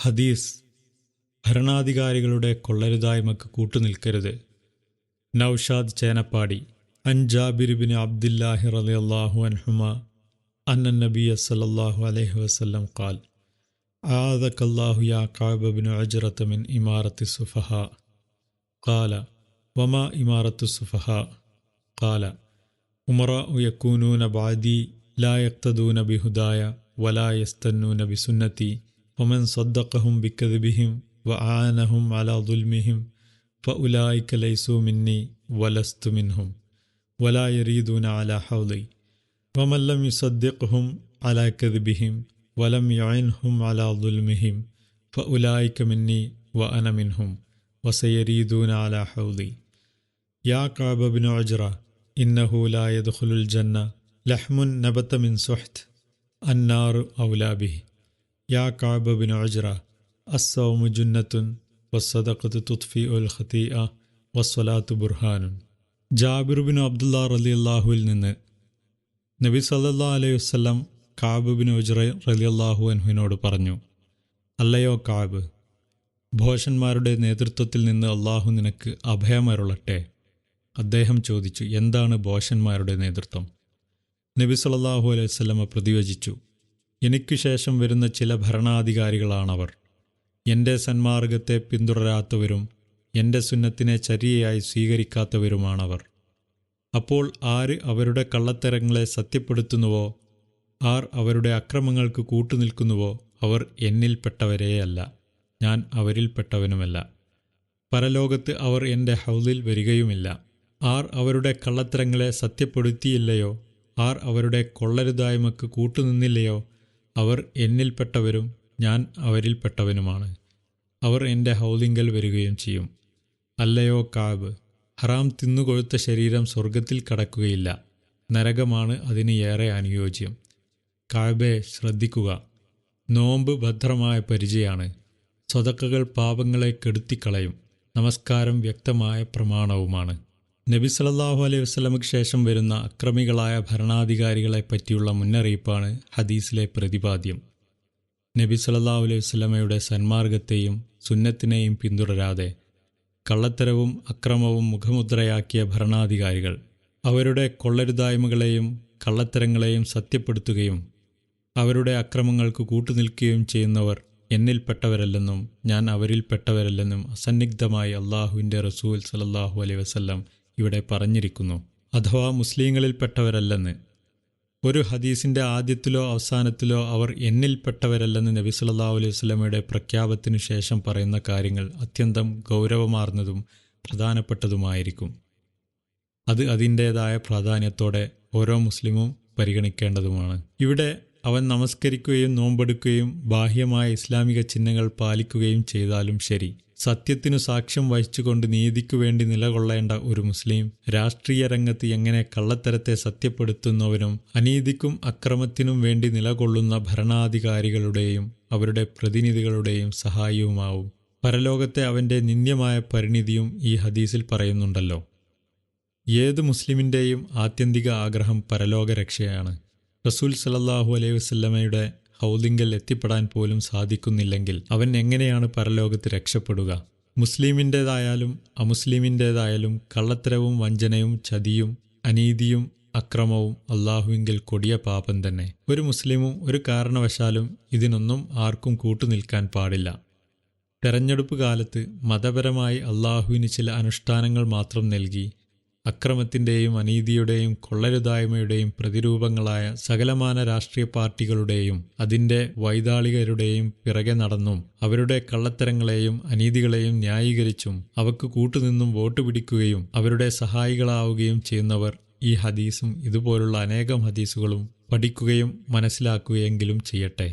ഹദീസ്: ഭരണാധികാരികളുടെ കൊള്ളരുതായ്മക്ക് കൂട്ടുനിൽക്കരുത്. നൗഷാദ് ചേനപ്പാടി. അൻ ജാബിർ ബിൻ അബ്ദില്ലാഹി റളിയല്ലാഹു അൻഹുമാ അന്ന നബിയ സല്ലല്ലാഹു അലൈഹി വസല്ലം ഖാൽ: ആദകല്ലാഹു യാ കഅബ ബിൻ ഉജ്റത മിൻ ഇമാറത്തി സുഫഹാ. ഖാല: വമാ ഇമാറത്തു സുഫഹാ? ഖാല: ഉമറാഉ യകൂനൂന ബഅദി ലാ യഖ്തദൂന ബിഹുദായ വലാ യസ്തന്നൂന ബിസുന്നതി വമൻ സദ്ദഖഹും ബികദ്ബിഹിം വആനഹും അലാ ദുൽമിഹിം ഫഉലൈക ലൈസൂ മിന്നി വലസ്തു മിൻഹും വലാ യരീദൂന അലാ ഹൗളി വമൻ ലം യുസദ്ദിഖ്ഹും അലാ കദ്ബിഹിം വലം യുഇൻഹും അലാ ദുൽമിഹിം ഫഉലൈക മിന്നി വഅന മിൻഹും വസയരീദൂന അലാ ഹൗളി. യാ കഅബ ബിൻ ഉജ്റ, ഇന്നഹു ലാ യദ്ഖുലുൽ ജന്ന ലഹ്മുൻ നബത മിൻ സുഹ്ത് അന്നാറു ഔലാ ബിഹി. യാ കഅബ ബിൻ ഉജ്റ, അസ്സൗമു ജുന്നത്തുൻ വസ്സദഖതു തുത്ഫിഉൽ ഖതീഅ വസ്സലാത്തു ബുർഹാനുൻ. ജാബിർ ബിൻ അബ്ദുല്ലാ റളിയല്ലാഹുവിൽ നിന്ന് നബി സല്ലല്ലാഹു അലൈഹി വസല്ലം കഅബ് ബിൻ ഉജ്റ റളിയല്ലാഹു അൻഹുവിനോട് പറഞ്ഞു: അല്ലയോ കഅബ്, ഭോഷന്മാരുടെ നേതൃത്വത്തിൽ നിന്ന് അള്ളാഹു നിനക്ക് അഭയമരുളട്ടെ. അദ്ദേഹം ചോദിച്ചു: എന്താണ് ഭോഷന്മാരുടെ നേതൃത്വം? നബി സല്ലല്ലാഹു അലൈഹി വസല്ലമ പ്രതിവചിച്ചു: എനിക്കു ശേഷം വരുന്ന ചില ഭരണാധികാരികളാണവർ. എൻ്റെ സന്മാർഗത്തെ പിന്തുടരാത്തവരും എൻ്റെ സുന്നത്തിനെ ചര്യയായി സ്വീകരിക്കാത്തവരുമാണവർ. അപ്പോൾ ആര് അവരുടെ കള്ളത്തരങ്ങളെ സത്യപ്പെടുത്തുന്നുവോ, ആർ അവരുടെ അക്രമങ്ങൾക്ക് കൂട്ടുനിൽക്കുന്നുവോ, അവർ എന്നിൽപ്പെട്ടവരേയല്ല, ഞാൻ അവരിൽപ്പെട്ടവനുമല്ല. പരലോകത്ത് അവർ എൻ്റെ ഹൗദിൽ വരികയുമില്ല. ആർ അവരുടെ കള്ളത്തരങ്ങളെ സത്യപ്പെടുത്തിയില്ലയോ, ആർ അവരുടെ കൊള്ളരുതായ്മക്ക് കൂട്ടുനിന്നില്ലയോ, അവർ എന്നിൽപ്പെട്ടവരും ഞാൻ അവരിൽപ്പെട്ടവനുമാണ്. അവർ എൻ്റെ ഹൗദിങ്കൽ വരികയും ചെയ്യും. അല്ലയോ കഅബ്, ഹറാം തിന്നുകൊഴുത്ത ശരീരം സ്വർഗത്തിൽ കടക്കുകയില്ല. നരകമാണ് അതിന് ഏറെ അനുയോജ്യം. കഅബേ, ശ്രദ്ധിക്കുക. നോമ്പ് ഭദ്രമായ പരിചയാണ്. സ്വതക്കകൾ പാപങ്ങളെ കെടുത്തിക്കളയും. നമസ്കാരം വ്യക്തമായ പ്രമാണവുമാണ്. നബി സല്ലല്ലാഹു അലൈഹി വസല്ലമയ്ക്ക് ശേഷം വരുന്ന അക്രമികളായ ഭരണാധികാരികളെ പറ്റിയുള്ള മുന്നറിയിപ്പാണ് ഹദീസിലെ പ്രതിപാദ്യം. നബി സല്ലല്ലാഹു അലൈഹി വസല്ലമയുടെ സന്മാർഗത്തെയും സുന്നത്തിനെയും പിന്തുടരാതെ കള്ളത്തരവും അക്രമവും മുഖമുദ്രയാക്കിയ ഭരണാധികാരികൾ അവരുടെ കൊള്ളരുതായ്മകളെയും കള്ളത്തരങ്ങളെയും സത്യപ്പെടുത്തുകയും അവരുടെ അക്രമങ്ങൾക്ക് കൂട്ടുനിൽക്കുകയും ചെയ്യുന്നവർ എന്നിൽപ്പെട്ടവരല്ലെന്നും ഞാൻ അവരിൽപ്പെട്ടവരല്ലെന്നും അസന്നിഗ്ധമായി അള്ളാഹുവിൻ്റെ റസൂൽ സല്ലല്ലാഹു അലൈഹി വസല്ലം ഇവിടെ പറഞ്ഞിരിക്കുന്നു. അഥവാ മുസ്ലിങ്ങളിൽപ്പെട്ടവരല്ലെന്ന്. ഒരു ഹദീസിൻ്റെ ആദ്യത്തിലോ അവസാനത്തിലോ അവർ എന്നിൽപ്പെട്ടവരല്ലെന്ന് നബി സല്ലല്ലാഹു അലൈഹി വസല്ലമയുടെ പ്രഖ്യാപനത്തിനു ശേഷം പറയുന്ന കാര്യങ്ങൾ അത്യന്തം ഗൗരവമാർന്നതും പ്രധാനപ്പെട്ടതുമായിരിക്കും. അത് അതിൻ്റേതായ പ്രാധാന്യത്തോടെ ഓരോ മുസ്ലിമും പരിഗണിക്കേണ്ടതുമാണ്. ഇവിടെ അവൻ നമസ്കരിക്കുകയും നോമ്പെടുക്കുകയും ബാഹ്യമായ ഇസ്ലാമിക ചിഹ്നങ്ങൾ പാലിക്കുകയും ചെയ്താലും ശരി, സത്യത്തിനു സാക്ഷ്യം വഹിച്ചുകൊണ്ട് നീതിക്കു വേണ്ടി നിലകൊള്ളേണ്ട ഒരു മുസ്ലിം രാഷ്ട്രീയ രംഗത്ത് എങ്ങനെ കള്ളത്തരത്തെ സത്യപ്പെടുത്തുന്നവനും അനീതിക്കും അക്രമത്തിനും വേണ്ടി നിലകൊള്ളുന്ന ഭരണാധികാരികളുടെയും അവരുടെ പ്രതിനിധികളുടെയും സഹായിയുമാവും. പരലോകത്തെ അവൻ്റെ നിന്ദ്യമായ പരിണിതിയും ഈ ഹദീസിൽ പറയുന്നുണ്ടല്ലോ. ഏത് മുസ്ലിമിൻ്റെയും ആത്യന്തിക ആഗ്രഹം പരലോക രക്ഷയാണ്. റസൂൽ സല്ലല്ലാഹു അലൈഹി വസല്ലമയുടെ ഹൗദിങ്കൽ എത്തിപ്പെടാൻ പോലും സാധിക്കുന്നില്ലെങ്കിൽ അവൻ എങ്ങനെയാണ് പരലോകത്ത് രക്ഷപ്പെടുക? മുസ്ലിമിൻ്റേതായാലും അമുസ്ലിമിൻ്റേതായാലും കള്ളത്തരവും വഞ്ചനയും ചതിയും അനീതിയും അക്രമവും അള്ളാഹുവിങ്കൽ കൊടിയ പാപം തന്നെ. ഒരു മുസ്ലിമും ഒരു കാരണവശാലും ഇതിനൊന്നും ആർക്കും കൂട്ടുനിൽക്കാൻ പാടില്ല. തെരഞ്ഞെടുപ്പ് കാലത്ത് മതപരമായി അള്ളാഹുവിന് ചില അനുഷ്ഠാനങ്ങൾ മാത്രം നൽകി അക്രമത്തിൻ്റെയും അനീതിയുടെയും കൊള്ളരുതായ്മയുടെയും പ്രതിരൂപങ്ങളായ സകലമാന രാഷ്ട്രീയ പാർട്ടികളുടെയും അതിൻ്റെ വൈതാളികരുടെയും പിറകെ നടന്നും അവരുടെ കള്ളത്തരങ്ങളെയും അനീതികളെയും ന്യായീകരിച്ചും അവക്ക് കൂട്ടുനിന്നും വോട്ട് പിടിക്കുകയും അവരുടെ സഹായികളാവുകയും ചെയ്യുന്നവർ ഈ ഹദീസും ഇതുപോലുള്ള അനേകം ഹദീസുകളും പഠിക്കുകയും മനസ്സിലാക്കുകയെങ്കിലും ചെയ്യട്ടെ.